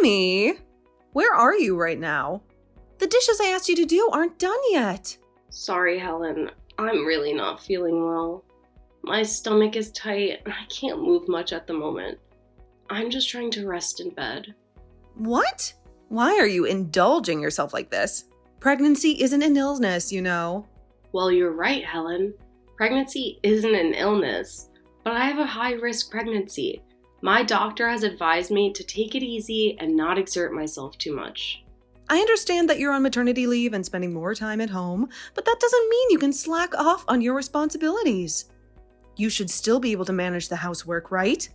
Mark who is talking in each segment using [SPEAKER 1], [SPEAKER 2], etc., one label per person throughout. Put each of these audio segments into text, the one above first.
[SPEAKER 1] Honey, where are you right now? The dishes I asked you to do aren't done yet.
[SPEAKER 2] Sorry, Helen. I'm really not feeling well. My stomach is tight and I can't move much at the moment. I'm just trying to rest in bed.
[SPEAKER 1] What? Why are you indulging yourself like this? Pregnancy isn't an illness, you know.
[SPEAKER 2] Well, you're right, Helen. Pregnancy isn't an illness, but I have a high-risk pregnancy. My doctor has advised me to take it easy and not exert myself too much.
[SPEAKER 1] I understand that you're on maternity leave and spending more time at home, but that doesn't mean you can slack off on your responsibilities. You should still be able to manage the housework, right?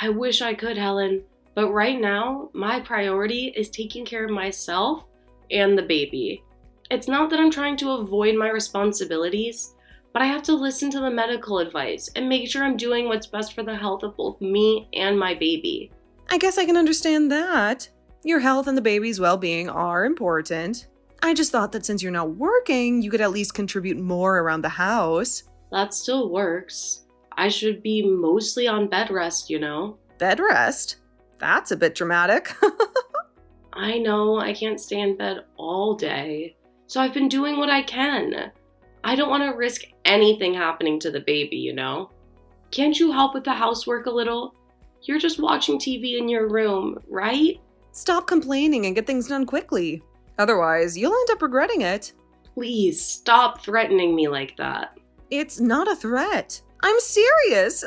[SPEAKER 2] I wish I could, Helen, but right now, my priority is taking care of myself and the baby. It's not that I'm trying to avoid my responsibilities, but I have to listen to the medical advice and make sure I'm doing what's best for the health of both me and my baby.
[SPEAKER 1] I guess I can understand that. Your health and the baby's well-being are important. I just thought that since you're not working, you could at least contribute more around the house.
[SPEAKER 2] That still works. I should be mostly on bed rest, you know?
[SPEAKER 1] Bed rest? That's a bit dramatic.
[SPEAKER 2] I know I can't stay in bed all day, so I've been doing what I can. I don't want to risk anything happening to the baby, you know? Can't you help with the housework a little? You're just watching TV in your room, right?
[SPEAKER 1] Stop complaining and get things done quickly. Otherwise, you'll end up regretting it.
[SPEAKER 2] Please stop threatening me like that.
[SPEAKER 1] It's not a threat. I'm serious.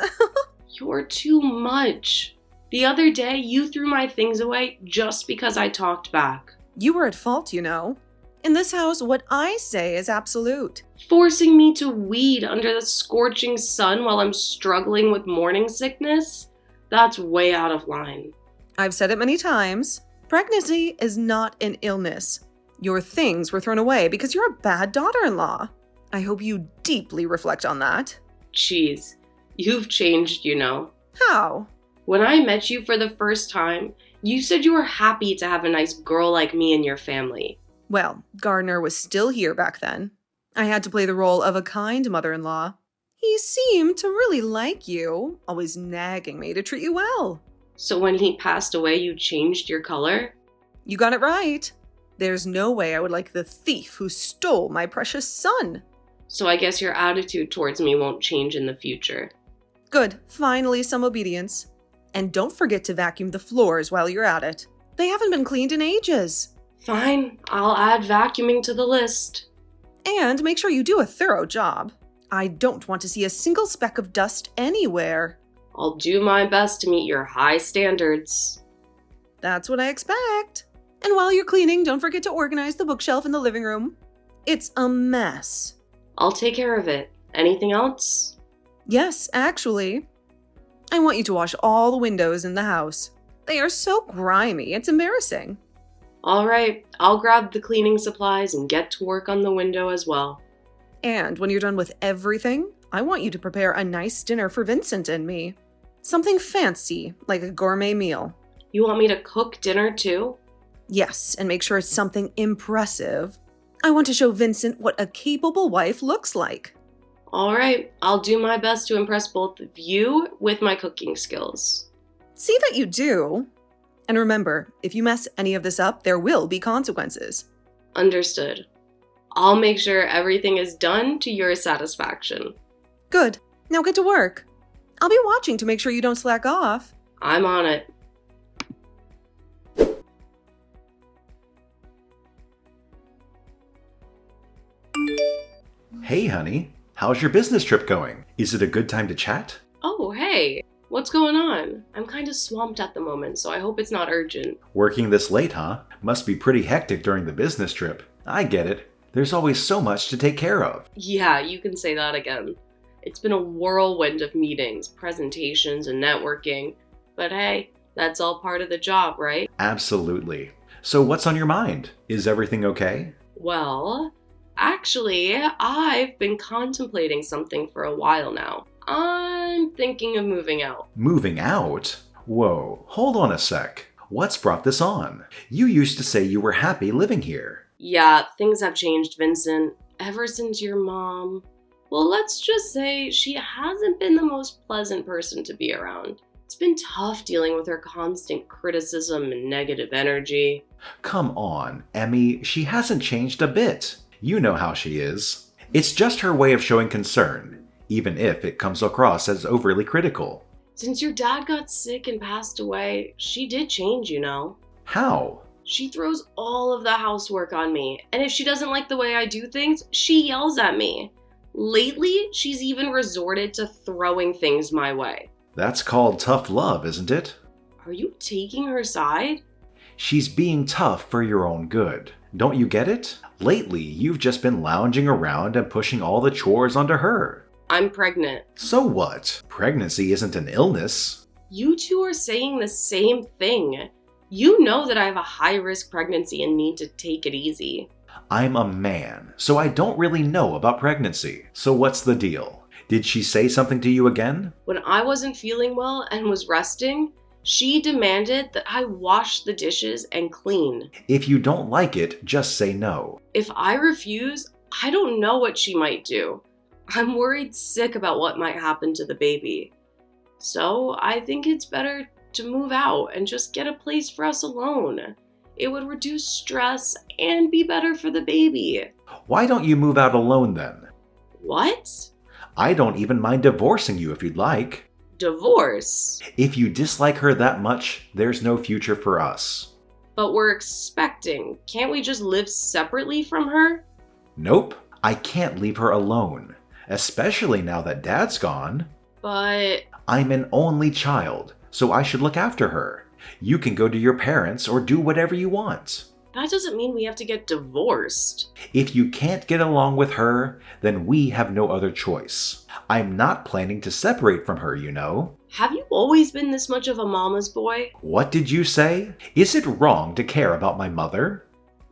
[SPEAKER 2] You're too much. The other day, you threw my things away just because I talked back.
[SPEAKER 1] You were at fault, you know. In this house, what I say is absolute.
[SPEAKER 2] Forcing me to weed under the scorching sun while I'm struggling with morning sickness? That's way out of line.
[SPEAKER 1] I've said it many times. Pregnancy is not an illness. Your things were thrown away because you're a bad daughter-in-law. I hope you deeply reflect on that.
[SPEAKER 2] Jeez, you've changed, you know.
[SPEAKER 1] How?
[SPEAKER 2] When I met you for the first time, you said you were happy to have a nice girl like me in your family.
[SPEAKER 1] Well, Gardner was still here back then. I had to play the role of a kind mother-in-law. He seemed to really like you, always nagging me to treat you well.
[SPEAKER 2] So when he passed away, you changed your color?
[SPEAKER 1] You got it right. There's no way I would like the thief who stole my precious son.
[SPEAKER 2] So I guess your attitude towards me won't change in the future.
[SPEAKER 1] Good, finally some obedience. And don't forget to vacuum the floors while you're at it. They haven't been cleaned in ages.
[SPEAKER 2] Fine, I'll add vacuuming to the list.
[SPEAKER 1] And make sure you do a thorough job. I don't want to see a single speck of dust anywhere.
[SPEAKER 2] I'll do my best to meet your high standards.
[SPEAKER 1] That's what I expect. And while you're cleaning, don't forget to organize the bookshelf in the living room. It's a mess.
[SPEAKER 2] I'll take care of it. Anything else?
[SPEAKER 1] Yes, actually. I want you to wash all the windows in the house. They are so grimy, it's embarrassing.
[SPEAKER 2] All right, I'll grab the cleaning supplies and get to work on the window as well.
[SPEAKER 1] And when you're done with everything, I want you to prepare a nice dinner for Vincent and me. Something fancy, like a gourmet meal.
[SPEAKER 2] You want me to cook dinner too?
[SPEAKER 1] Yes, and make sure it's something impressive. I want to show Vincent what a capable wife looks like.
[SPEAKER 2] All right, I'll do my best to impress both of you with my cooking skills.
[SPEAKER 1] See that you do. And remember, if you mess any of this up, there will be consequences.
[SPEAKER 2] Understood. I'll make sure everything is done to your satisfaction.
[SPEAKER 1] Good. Now get to work. I'll be watching to make sure you don't slack off.
[SPEAKER 2] I'm on it.
[SPEAKER 3] Hey, honey. How's your business trip going? Is it a good time to chat?
[SPEAKER 2] Oh, hey. What's going on? I'm kind of swamped at the moment, so I hope it's not urgent.
[SPEAKER 3] Working this late, huh? Must be pretty hectic during the business trip. I get it. There's always so much to take care of.
[SPEAKER 2] Yeah, you can say that again. It's been a whirlwind of meetings, presentations, and networking. But hey, that's all part of the job, right?
[SPEAKER 3] Absolutely. So what's on your mind? Is everything okay?
[SPEAKER 2] Well, actually, I've been contemplating something for a while now. I'm thinking of moving out.
[SPEAKER 3] Moving out? Whoa, hold on a sec. What's brought this on? You used to say you were happy living here.
[SPEAKER 2] Yeah, things have changed, Vincent. Ever since your mom... Well, let's just say she hasn't been the most pleasant person to be around. It's been tough dealing with her constant criticism and negative energy.
[SPEAKER 3] Come on, Emmy, she hasn't changed a bit. You know how she is. It's just her way of showing concern, even if it comes across as overly critical.
[SPEAKER 2] Since your dad got sick and passed away, she did change, you know.
[SPEAKER 3] How?
[SPEAKER 2] She throws all of the housework on me, and if she doesn't like the way I do things, she yells at me. Lately, she's even resorted to throwing things my way.
[SPEAKER 3] That's called tough love, isn't it?
[SPEAKER 2] Are you taking her side?
[SPEAKER 3] She's being tough for your own good. Don't you get it? Lately, you've just been lounging around and pushing all the chores onto her.
[SPEAKER 2] I'm pregnant.
[SPEAKER 3] So what? Pregnancy isn't an illness.
[SPEAKER 2] You two are saying the same thing. You know that I have a high-risk pregnancy and need to take it easy.
[SPEAKER 3] I'm a man, so I don't really know about pregnancy. So what's the deal? Did she say something to you again?
[SPEAKER 2] When I wasn't feeling well and was resting, she demanded that I wash the dishes and clean.
[SPEAKER 3] If you don't like it, just say no.
[SPEAKER 2] If I refuse, I don't know what she might do. I'm worried sick about what might happen to the baby. So I think it's better to move out and just get a place for us alone. It would reduce stress and be better for the baby.
[SPEAKER 3] Why don't you move out alone then?
[SPEAKER 2] What?
[SPEAKER 3] I don't even mind divorcing you if you'd like.
[SPEAKER 2] Divorce?
[SPEAKER 3] If you dislike her that much, there's no future for us.
[SPEAKER 2] But we're expecting. Can't we just live separately from her?
[SPEAKER 3] Nope, I can't leave her alone. Especially now that Dad's gone.
[SPEAKER 2] But
[SPEAKER 3] I'm an only child, so I should look after her. You can go to your parents or do whatever you want.
[SPEAKER 2] that doesn't mean we have to get divorced.
[SPEAKER 3] If you can't get along with her, then we have no other choice. I'm not planning to separate from her, you know.
[SPEAKER 2] Have you always been this much of a mama's boy?
[SPEAKER 3] What did you say? Is it wrong to care about my mother?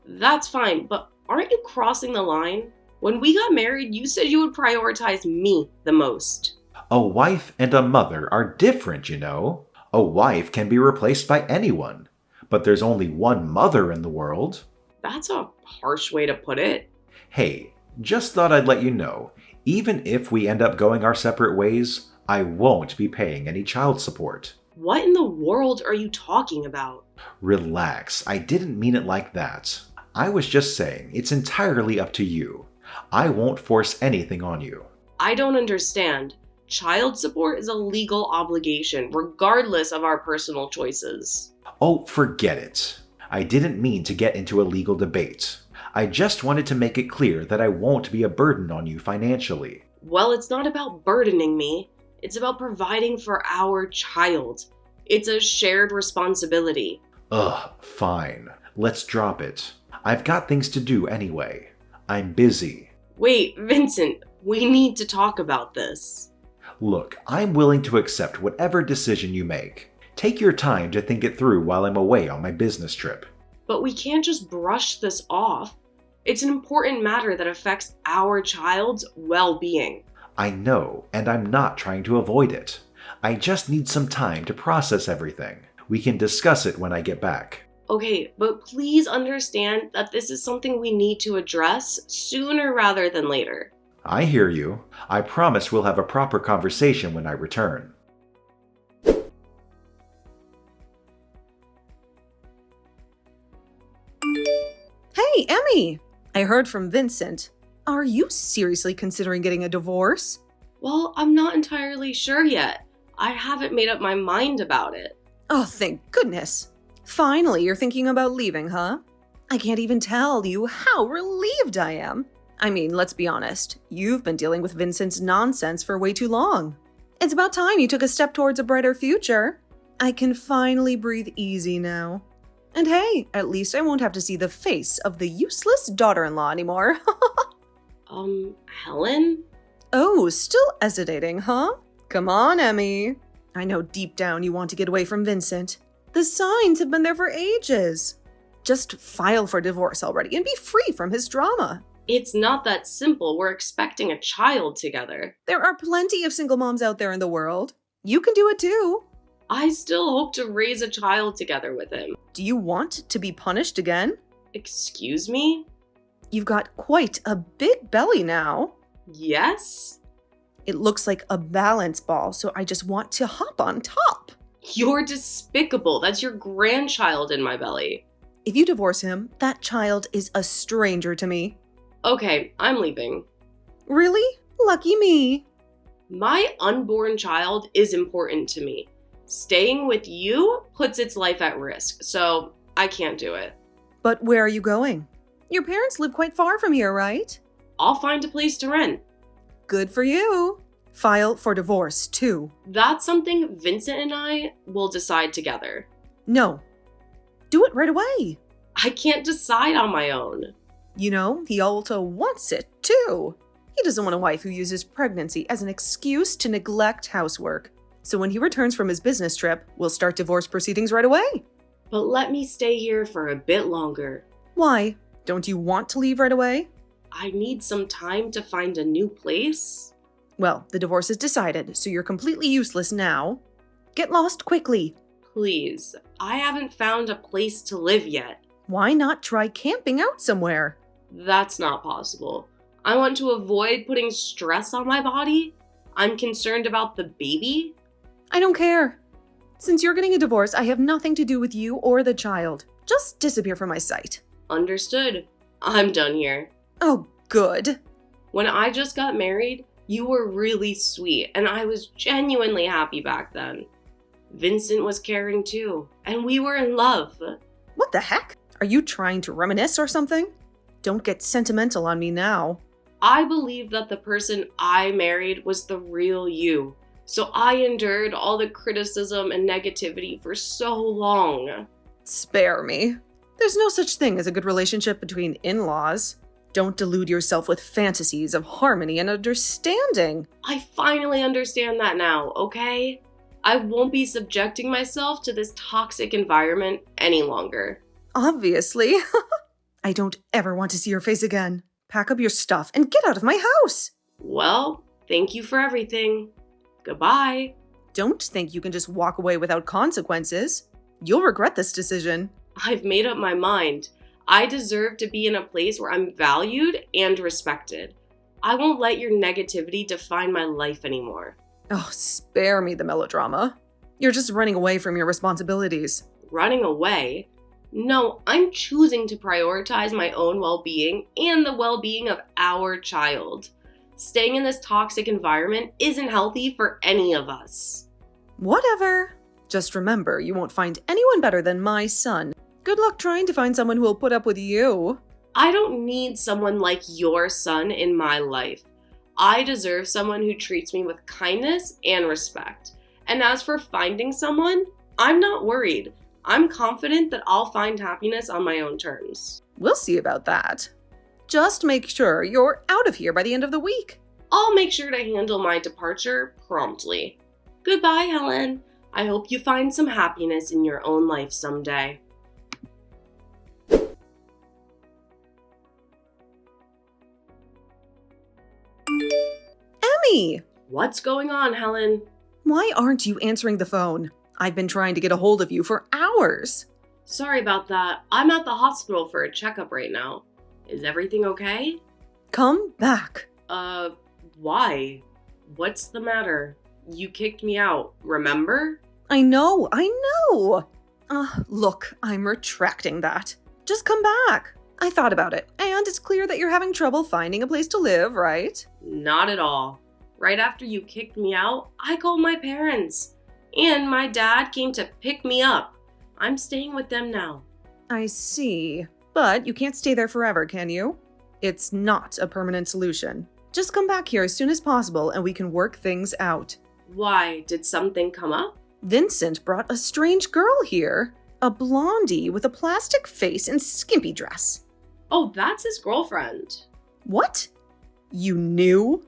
[SPEAKER 2] That's fine, but aren't you crossing the line? When we got married, you said you would prioritize me the most.
[SPEAKER 3] A wife and a mother are different, you know. A wife can be replaced by anyone, but there's only one mother in the world.
[SPEAKER 2] That's a harsh way to put it.
[SPEAKER 3] Hey, just thought I'd let you know, even if we end up going our separate ways, I won't be paying any child support.
[SPEAKER 2] What in the world are you talking about?
[SPEAKER 3] Relax, I didn't mean it like that. I was just saying it's entirely up to you. I won't force anything on you.
[SPEAKER 2] I don't understand. Child support is a legal obligation, regardless of our personal choices.
[SPEAKER 3] Oh, forget it. I didn't mean to get into a legal debate. I just wanted to make it clear that I won't be a burden on you financially.
[SPEAKER 2] Well, it's not about burdening me. It's about providing for our child. It's a shared responsibility.
[SPEAKER 3] Ugh, fine. Let's drop it. I've got things to do anyway. I'm busy.
[SPEAKER 2] Wait, Vincent, we need to talk about this.
[SPEAKER 3] Look, I'm willing to accept whatever decision you make. Take your time to think it through while I'm away on my business trip.
[SPEAKER 2] But we can't just brush this off. It's an important matter that affects our child's well-being.
[SPEAKER 3] I know, and I'm not trying to avoid it. I just need some time to process everything. We can discuss it when I get back.
[SPEAKER 2] Okay, but please understand that this is something we need to address sooner rather than later.
[SPEAKER 3] I hear you. I promise we'll have a proper conversation when I return.
[SPEAKER 1] Hey, Emmy! I heard from Vincent. Are you seriously considering getting a divorce?
[SPEAKER 2] Well, I'm not entirely sure yet. I haven't made up my mind about it.
[SPEAKER 1] Oh, thank goodness. Finally, you're thinking about leaving, huh? I can't even tell you how relieved I am. I mean, let's be honest. You've been dealing with Vincent's nonsense for way too long. It's about time you took a step towards a brighter future. I can finally breathe easy now. And hey, at least I won't have to see the face of the useless daughter-in-law anymore.
[SPEAKER 2] Helen?
[SPEAKER 1] Oh, still hesitating, huh? Come on, Emmy. I know deep down you want to get away from Vincent. The signs have been there for ages. Just file for divorce already and be free from his drama.
[SPEAKER 2] It's not that simple. We're expecting a child together.
[SPEAKER 1] There are plenty of single moms out there in the world. You can do it too.
[SPEAKER 2] I still hope to raise a child together with him.
[SPEAKER 1] Do you want to be punished again?
[SPEAKER 2] Excuse me?
[SPEAKER 1] You've got quite a big belly now.
[SPEAKER 2] Yes?
[SPEAKER 1] It looks like a balance ball, so I just want to hop on top.
[SPEAKER 2] You're despicable. That's your grandchild in my belly.
[SPEAKER 1] If you divorce him, that child is a stranger to me.
[SPEAKER 2] Okay, I'm leaving.
[SPEAKER 1] Really? Lucky me.
[SPEAKER 2] My unborn child is important to me. Staying with you puts its life at risk, so I can't do it.
[SPEAKER 1] But where are you going? Your parents live quite far from here, right?
[SPEAKER 2] I'll find a place to rent.
[SPEAKER 1] Good for you. File for divorce, too.
[SPEAKER 2] That's something Vincent and I will decide together.
[SPEAKER 1] No. Do it right away.
[SPEAKER 2] I can't decide on my own.
[SPEAKER 1] You know, he also wants it, too. He doesn't want a wife who uses pregnancy as an excuse to neglect housework. So when he returns from his business trip, we'll start divorce proceedings right away.
[SPEAKER 2] But let me stay here for a bit longer.
[SPEAKER 1] Why? Don't you want to leave right away?
[SPEAKER 2] I need some time to find a new place.
[SPEAKER 1] Well, the divorce is decided, so you're completely useless now. Get lost quickly.
[SPEAKER 2] Please, I haven't found a place to live yet.
[SPEAKER 1] Why not try camping out somewhere?
[SPEAKER 2] That's not possible. I want to avoid putting stress on my body. I'm concerned about the baby.
[SPEAKER 1] I don't care. Since you're getting a divorce, I have nothing to do with you or the child. Just disappear from my sight.
[SPEAKER 2] Understood. I'm done here.
[SPEAKER 1] Oh, good.
[SPEAKER 2] When I just got married, you were really sweet, and I was genuinely happy back then. Vincent was caring too, and we were in love.
[SPEAKER 1] What the heck? Are you trying to reminisce or something? Don't get sentimental on me now.
[SPEAKER 2] I believe that the person I married was the real you, so I endured all the criticism and negativity for so long.
[SPEAKER 1] Spare me. There's no such thing as a good relationship between in-laws. Don't delude yourself with fantasies of harmony and understanding.
[SPEAKER 2] I finally understand that now, okay? I won't be subjecting myself to this toxic environment any longer.
[SPEAKER 1] Obviously. I don't ever want to see your face again. Pack up your stuff and get out of my house.
[SPEAKER 2] Well, thank you for everything. Goodbye.
[SPEAKER 1] Don't think you can just walk away without consequences. You'll regret this decision.
[SPEAKER 2] I've made up my mind. I deserve to be in a place where I'm valued and respected. I won't let your negativity define my life anymore.
[SPEAKER 1] Oh, spare me the melodrama. You're just running away from your responsibilities.
[SPEAKER 2] Running away? No, I'm choosing to prioritize my own well-being and the well-being of our child. Staying in this toxic environment isn't healthy for any of us.
[SPEAKER 1] Whatever. Just remember, you won't find anyone better than my son. Good luck trying to find someone who will put up with you.
[SPEAKER 2] I don't need someone like your son in my life. I deserve someone who treats me with kindness and respect. And as for finding someone, I'm not worried. I'm confident that I'll find happiness on my own terms.
[SPEAKER 1] We'll see about that. Just make sure you're out of here by the end of the week.
[SPEAKER 2] I'll make sure to handle my departure promptly. Goodbye, Helen. I hope you find some happiness in your own life someday.
[SPEAKER 1] Emmy!
[SPEAKER 2] What's going on, Helen?
[SPEAKER 1] Why aren't you answering the phone? I've been trying to get a hold of you for hours.
[SPEAKER 2] Sorry about that. I'm at the hospital for a checkup right now. Is everything okay?
[SPEAKER 1] Come back.
[SPEAKER 2] Why? What's the matter? You kicked me out, remember?
[SPEAKER 1] I know. Look, I'm retracting that. Just come back. I thought about it, and it's clear that you're having trouble finding a place to live, right?
[SPEAKER 2] Not at all. Right after you kicked me out, I called my parents. And my dad came to pick me up. I'm staying with them now.
[SPEAKER 1] I see. But you can't stay there forever, can you? It's not a permanent solution. Just come back here as soon as possible and we can work things out.
[SPEAKER 2] Why? Did something come up?
[SPEAKER 1] Vincent brought a strange girl here. A blondie with a plastic face and skimpy dress.
[SPEAKER 2] Oh, that's his girlfriend.
[SPEAKER 1] What? You knew?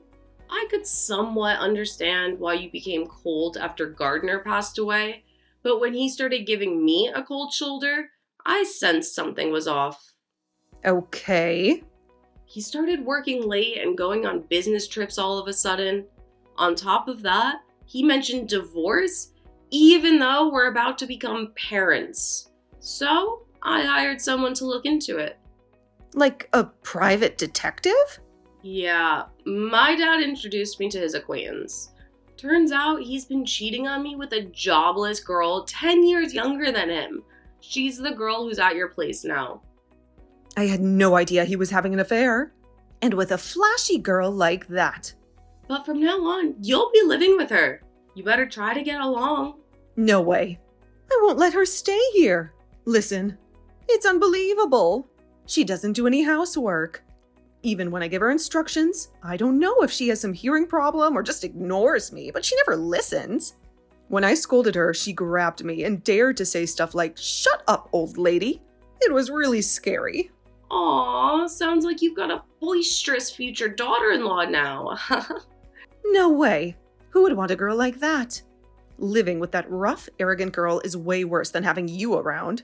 [SPEAKER 2] I could somewhat understand why you became cold after Gardner passed away, but when he started giving me a cold shoulder, I sensed something was off.
[SPEAKER 1] Okay.
[SPEAKER 2] He started working late and going on business trips all of a sudden. On top of that, he mentioned divorce, even though we're about to become parents. So, I hired someone to look into it.
[SPEAKER 1] Like a private detective?
[SPEAKER 2] Yeah, my dad introduced me to his acquaintance. Turns out he's been cheating on me with a jobless girl 10 years younger than him. She's the girl who's at your place now.
[SPEAKER 1] I had no idea he was having an affair. And with a flashy girl like that.
[SPEAKER 2] But from now on, you'll be living with her. You better try to get along.
[SPEAKER 1] No way. I won't let her stay here. Listen, it's unbelievable. She doesn't do any housework. Even when I give her instructions, I don't know if she has some hearing problem or just ignores me, but she never listens. When I scolded her, she grabbed me and dared to say stuff like, "Shut up, old lady." It was really scary.
[SPEAKER 2] Aw, sounds like you've got a boisterous future daughter-in-law now.
[SPEAKER 1] No way. Who would want a girl like that? Living with that rough, arrogant girl is way worse than having you around.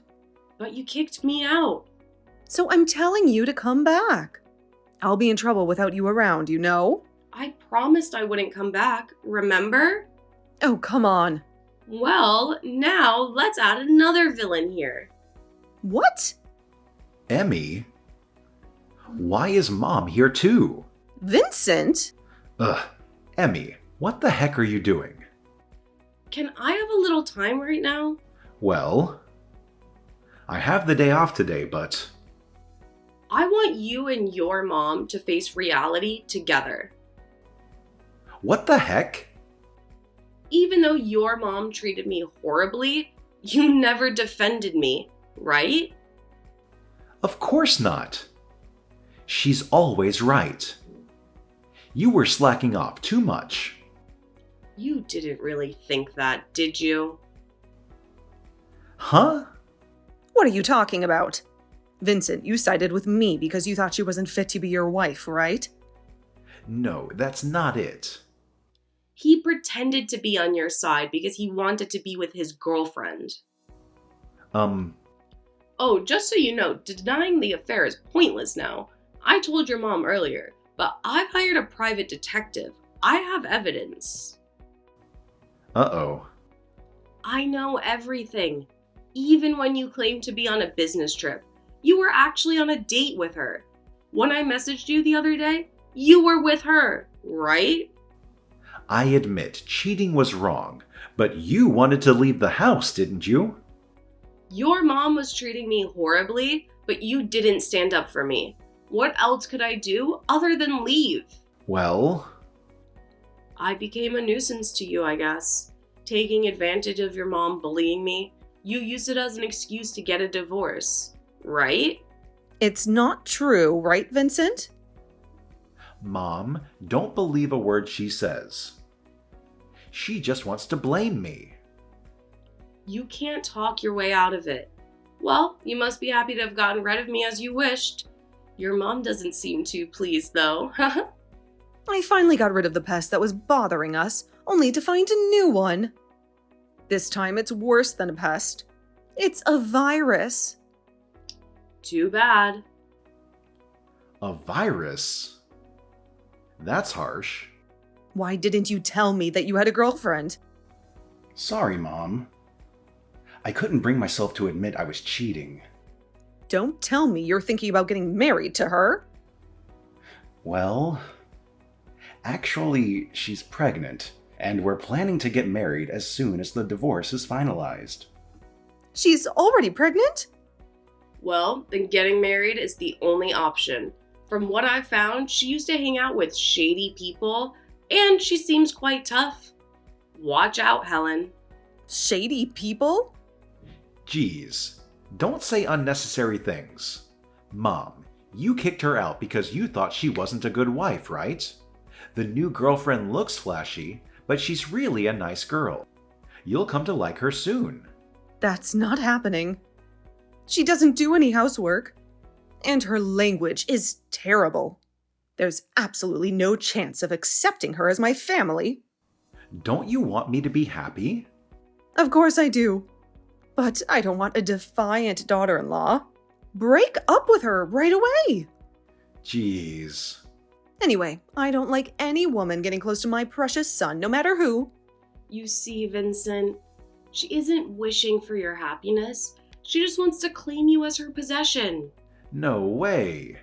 [SPEAKER 2] But you kicked me out.
[SPEAKER 1] So I'm telling you to come back. I'll be in trouble without you around, you know?
[SPEAKER 2] I promised I wouldn't come back, remember?
[SPEAKER 1] Oh, come on.
[SPEAKER 2] Well, now let's add another villain here.
[SPEAKER 1] What?
[SPEAKER 3] Emmy? Why is Mom here too?
[SPEAKER 1] Vincent?
[SPEAKER 3] Ugh, Emmy, what the heck are you doing?
[SPEAKER 2] Can I have a little time right now?
[SPEAKER 3] Well, I have the day off today, but...
[SPEAKER 2] I want you and your mom to face reality together.
[SPEAKER 3] What the heck?
[SPEAKER 2] Even though your mom treated me horribly, you never defended me, right?
[SPEAKER 3] Of course not. She's always right. You were slacking off too much.
[SPEAKER 2] You didn't really think that, did you?
[SPEAKER 3] Huh?
[SPEAKER 1] What are you talking about? Vincent, you sided with me because you thought she wasn't fit to be your wife, right?
[SPEAKER 3] No, that's not it.
[SPEAKER 2] He pretended to be on your side because he wanted to be with his girlfriend. Oh, just so you know, denying the affair is pointless now. I told your mom earlier, but I've hired a private detective. I have evidence.
[SPEAKER 3] Uh-oh.
[SPEAKER 2] I know everything. Even when you claimed to be on a business trip, you were actually on a date with her. When I messaged you the other day, you were with her, right?
[SPEAKER 3] I admit cheating was wrong, but you wanted to leave the house, didn't you?
[SPEAKER 2] Your mom was treating me horribly, but you didn't stand up for me. What else could I do other than leave?
[SPEAKER 3] Well...
[SPEAKER 2] I became a nuisance to you, I guess. Taking advantage of your mom bullying me, you used it as an excuse to get a divorce, right?
[SPEAKER 1] It's not true, right, Vincent?
[SPEAKER 3] Mom, don't believe a word she says. She just wants to blame me.
[SPEAKER 2] You can't talk your way out of it. Well, you must be happy to have gotten rid of me as you wished. Your mom doesn't seem too pleased, though.
[SPEAKER 1] I finally got rid of the pest that was bothering us, only to find a new one. This time it's worse than a pest. It's a virus.
[SPEAKER 2] Too bad.
[SPEAKER 3] A virus? That's harsh.
[SPEAKER 1] Why didn't you tell me that you had a girlfriend?
[SPEAKER 4] Sorry, Mom. I couldn't bring myself to admit I was cheating.
[SPEAKER 1] Don't tell me you're thinking about getting married to her.
[SPEAKER 4] Well, actually, she's pregnant, and we're planning to get married as soon as the divorce is finalized.
[SPEAKER 1] She's already pregnant?
[SPEAKER 2] Well, then getting married is the only option. From what I've found, she used to hang out with shady people, and she seems quite tough. Watch out, Helen.
[SPEAKER 1] Shady people?
[SPEAKER 3] Geez, don't say unnecessary things. Mom, you kicked her out because you thought she wasn't a good wife, right? The new girlfriend looks flashy, but she's really a nice girl. You'll come to like her soon.
[SPEAKER 1] That's not happening. She doesn't do any housework. And her language is terrible. There's absolutely no chance of accepting her as my family.
[SPEAKER 3] Don't you want me to be happy?
[SPEAKER 1] Of course I do. But I don't want a defiant daughter-in-law. Break up with her right away.
[SPEAKER 3] Jeez.
[SPEAKER 1] Anyway, I don't like any woman getting close to my precious son, no matter who.
[SPEAKER 2] You see, Vincent, she isn't wishing for your happiness. She just wants to claim you as her possession.
[SPEAKER 3] No way.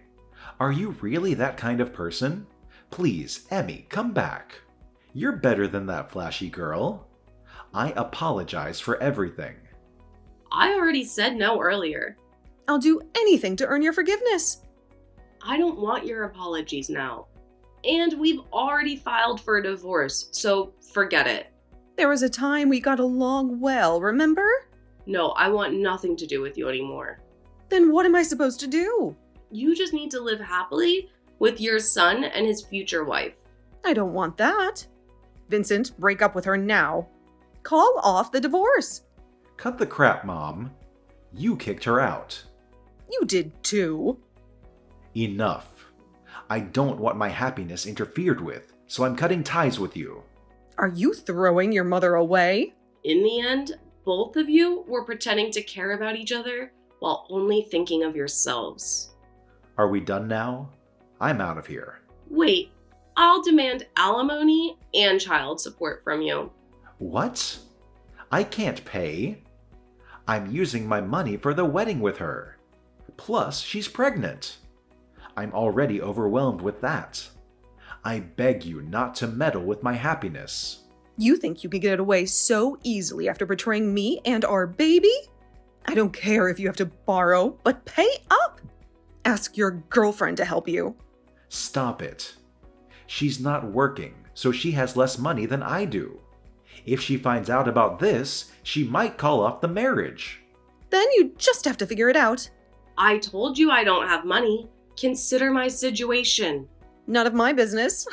[SPEAKER 3] Are you really that kind of person? Please, Emmy, come back. You're better than that, flashy girl. I apologize for everything.
[SPEAKER 2] I already said no earlier.
[SPEAKER 1] I'll do anything to earn your forgiveness.
[SPEAKER 2] I don't want your apologies now. And we've already filed for a divorce, so forget it.
[SPEAKER 1] There was a time we got along well, remember?
[SPEAKER 2] No, I want nothing to do with you anymore.
[SPEAKER 1] Then what am I supposed to do?
[SPEAKER 2] You just need to live happily with your son and his future wife.
[SPEAKER 1] I don't want that. Vincent, break up with her now. Call off the divorce.
[SPEAKER 3] Cut the crap, Mom. You kicked her out.
[SPEAKER 1] You did too.
[SPEAKER 3] Enough. I don't want my happiness interfered with, so I'm cutting ties with you.
[SPEAKER 1] Are you throwing your mother away?
[SPEAKER 2] In the end, both of you were pretending to care about each other while only thinking of yourselves.
[SPEAKER 3] Are we done now? I'm out of here.
[SPEAKER 2] Wait, I'll demand alimony and child support from you.
[SPEAKER 3] What? I can't pay. I'm using my money for the wedding with her. Plus, she's pregnant. I'm already overwhelmed with that. I beg you not to meddle with my happiness.
[SPEAKER 1] You think you can get away so easily after betraying me and our baby? I don't care if you have to borrow, but pay up. Ask your girlfriend to help you.
[SPEAKER 3] Stop it. She's not working, so she has less money than I do. If she finds out about this, she might call off the marriage.
[SPEAKER 1] Then you just have to figure it out.
[SPEAKER 2] I told you I don't have money. Consider my situation.
[SPEAKER 1] None of my business.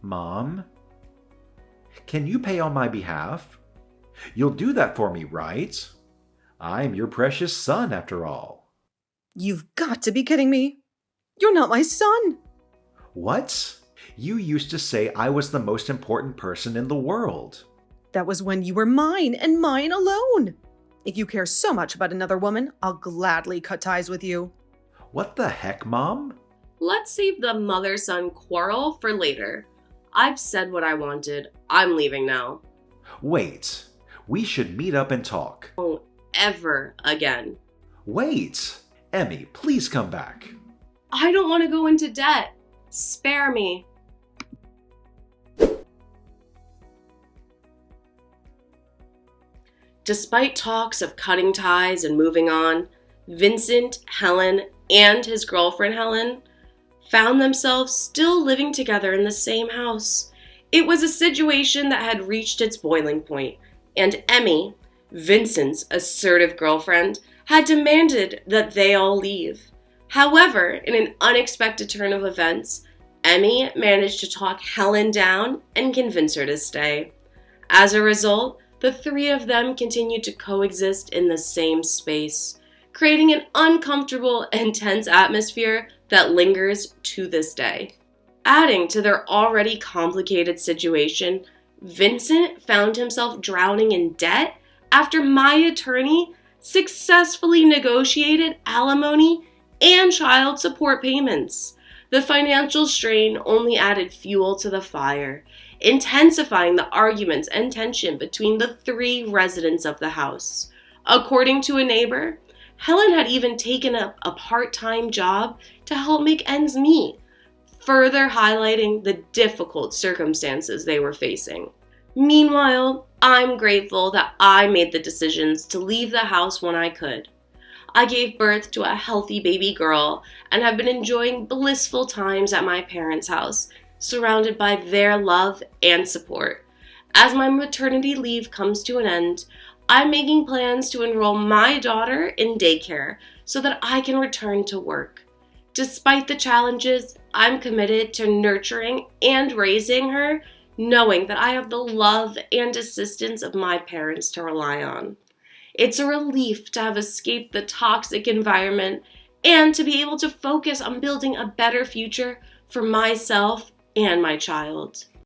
[SPEAKER 3] Mom? Can you pay on my behalf? You'll do that for me, right? I'm your precious son, after all.
[SPEAKER 1] You've got to be kidding me. You're not my son.
[SPEAKER 3] What? You used to say I was the most important person in the world.
[SPEAKER 1] That was when you were mine and mine alone. If you care so much about another woman, I'll gladly cut ties with you.
[SPEAKER 3] What the heck, Mom?
[SPEAKER 2] Let's save the mother-son quarrel for later. I've said what I wanted. I'm leaving now.
[SPEAKER 3] Wait. We should meet up and talk.
[SPEAKER 2] Won't ever again.
[SPEAKER 3] Wait. Emmy, please come back.
[SPEAKER 2] I don't want to go into debt. Spare me. Despite talks of cutting ties and moving on, Vincent, Helen, and his girlfriend Helen found themselves still living together in the same house. It was a situation that had reached its boiling point, and Emmy, Vincent's assertive girlfriend, had demanded that they all leave. However, in an unexpected turn of events, Emmy managed to talk Helen down and convince her to stay. As a result, the three of them continued to coexist in the same space, creating an uncomfortable and tense atmosphere that lingers to this day. Adding to their already complicated situation, Vincent found himself drowning in debt after my attorney successfully negotiated alimony and child support payments. The financial strain only added fuel to the fire, intensifying the arguments and tension between the three residents of the house. According to a neighbor, Helen had even taken up a part-time job to help make ends meet, further highlighting the difficult circumstances they were facing. Meanwhile, I'm grateful that I made the decisions to leave the house when I could. I gave birth to a healthy baby girl and have been enjoying blissful times at my parents' house, surrounded by their love and support. As my maternity leave comes to an end, I'm making plans to enroll my daughter in daycare so that I can return to work. Despite the challenges, I'm committed to nurturing and raising her, knowing that I have the love and assistance of my parents to rely on. It's a relief to have escaped the toxic environment and to be able to focus on building a better future for myself and my child.